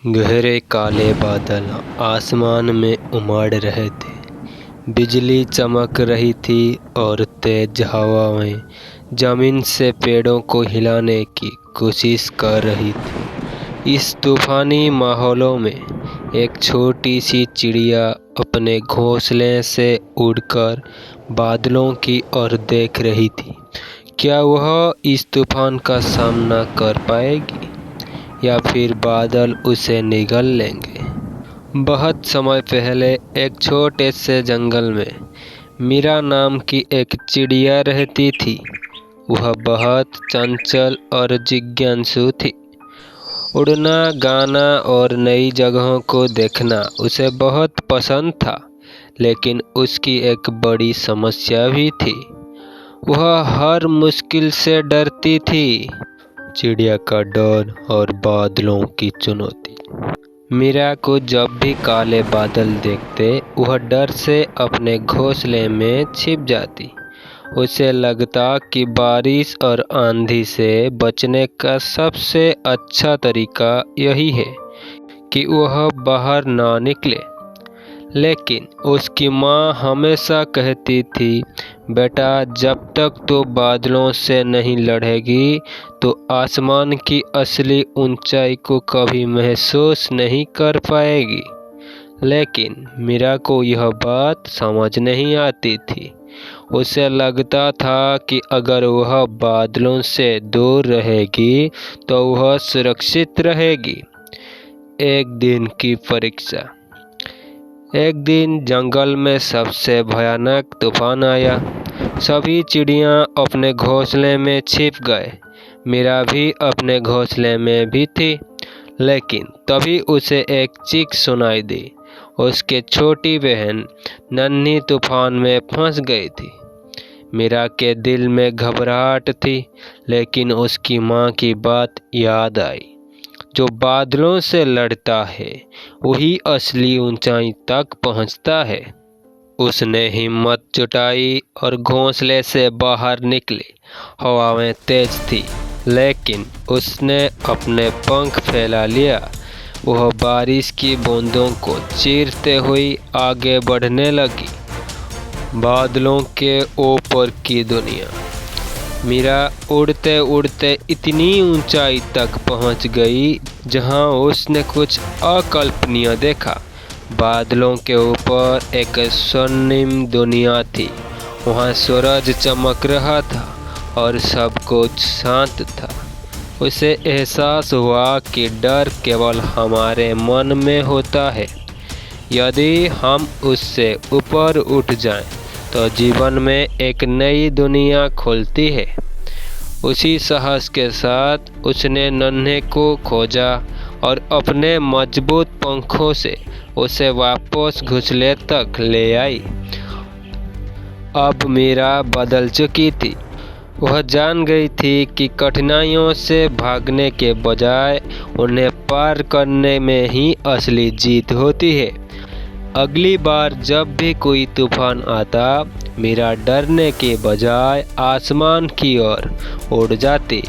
गहरे काले बादल आसमान में उमड़ रहे थे। बिजली चमक रही थी और तेज हवाएं जमीन से पेड़ों को हिलाने की कोशिश कर रही थी। इस तूफानी माहौलों में एक छोटी सी चिड़िया अपने घोंसले से उड़कर बादलों की ओर देख रही थी। क्या वह इस तूफान का सामना कर पाएगी या फिर बादल उसे निगल लेंगे? बहुत समय पहले एक छोटे से जंगल में मीरा नाम की एक चिड़िया रहती थी। वह बहुत चंचल और जिज्ञासु थी। उड़ना, गाना और नई जगहों को देखना उसे बहुत पसंद था, लेकिन उसकी एक बड़ी समस्या भी थी। वह हर मुश्किल से डरती थी। चिड़िया का डर और बादलों की चुनौती। मीरा को जब भी काले बादल देखते, वह डर से अपने घोंसले में छिप जाती। उसे लगता कि बारिश और आंधी से बचने का सबसे अच्छा तरीका यही है कि वह बाहर ना निकले। लेकिन उसकी माँ हमेशा कहती थी, बेटा, जब तक तो बादलों से नहीं लड़ेगी तो आसमान की असली ऊंचाई को कभी महसूस नहीं कर पाएगी। लेकिन मीरा को यह बात समझ नहीं आती थी। उसे लगता था कि अगर वह बादलों से दूर रहेगी तो वह सुरक्षित रहेगी। एक दिन की परीक्षा। एक दिन जंगल में सबसे भयानक तूफान आया। सभी चिड़ियाँ अपने घोंसले में छिप गए। मीरा भी अपने घोंसले में भी थी। लेकिन तभी उसे एक चीख सुनाई दी। उसकी छोटी बहन नन्ही तूफान में फंस गई थी। मीरा के दिल में घबराहट थी, लेकिन उसकी माँ की बात याद आई। जो बादलों से लड़ता है वही असली ऊंचाई तक पहुंचता है। उसने हिम्मत जुटाई और घोंसले से बाहर निकली। हवाएं तेज थी, लेकिन उसने अपने पंख फैला लिया। वह बारिश की बूंदों को चीरते हुए आगे बढ़ने लगी। बादलों के ऊपर की दुनिया। मीरा उड़ते उड़ते इतनी ऊंचाई तक पहुंच गई जहां उसने कुछ अकल्पनीय देखा। बादलों के ऊपर एक स्वर्णिम दुनिया थी। वहां सूरज चमक रहा था और सब कुछ शांत था। उसे एहसास हुआ कि डर केवल हमारे मन में होता है। यदि हम उससे ऊपर उठ जाएं, तो जीवन में एक नई दुनिया खुलती है। उसी साहस के साथ उसने नन्हे को खोजा और अपने मजबूत पंखों से उसे वापस घोंसले तक ले आई। अब मीरा बदल चुकी थी। वह जान गई थी कि कठिनाइयों से भागने के बजाय उन्हें पार करने में ही असली जीत होती है। अगली बार जब भी कोई तूफान आता, मीरा डरने के बजाय आसमान की ओर उड़ जाती।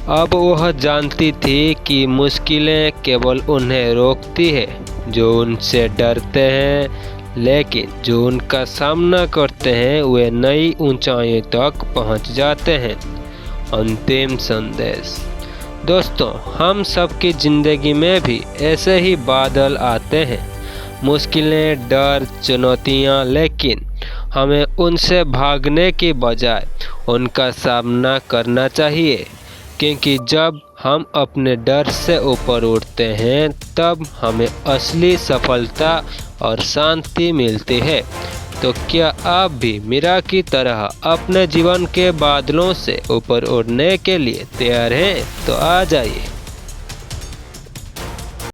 अब वह जानती थी कि मुश्किलें केवल उन्हें रोकती है जो उनसे डरते हैं, लेकिन जो उनका सामना करते हैं वे नई ऊंचाइयों तक पहुंच जाते हैं। अंतिम संदेश। दोस्तों, हम सबकी ज़िंदगी में भी ऐसे ही बादल आते हैं। मुश्किलें, डर, चुनौतियाँ, लेकिन हमें उनसे भागने के बजाय उनका सामना करना चाहिए, क्योंकि जब हम अपने डर से ऊपर उठते हैं तब हमें असली सफलता और शांति मिलती है। तो क्या आप भी मीरा की तरह अपने जीवन के बादलों से ऊपर उड़ने के लिए तैयार हैं? तो आ जाइए।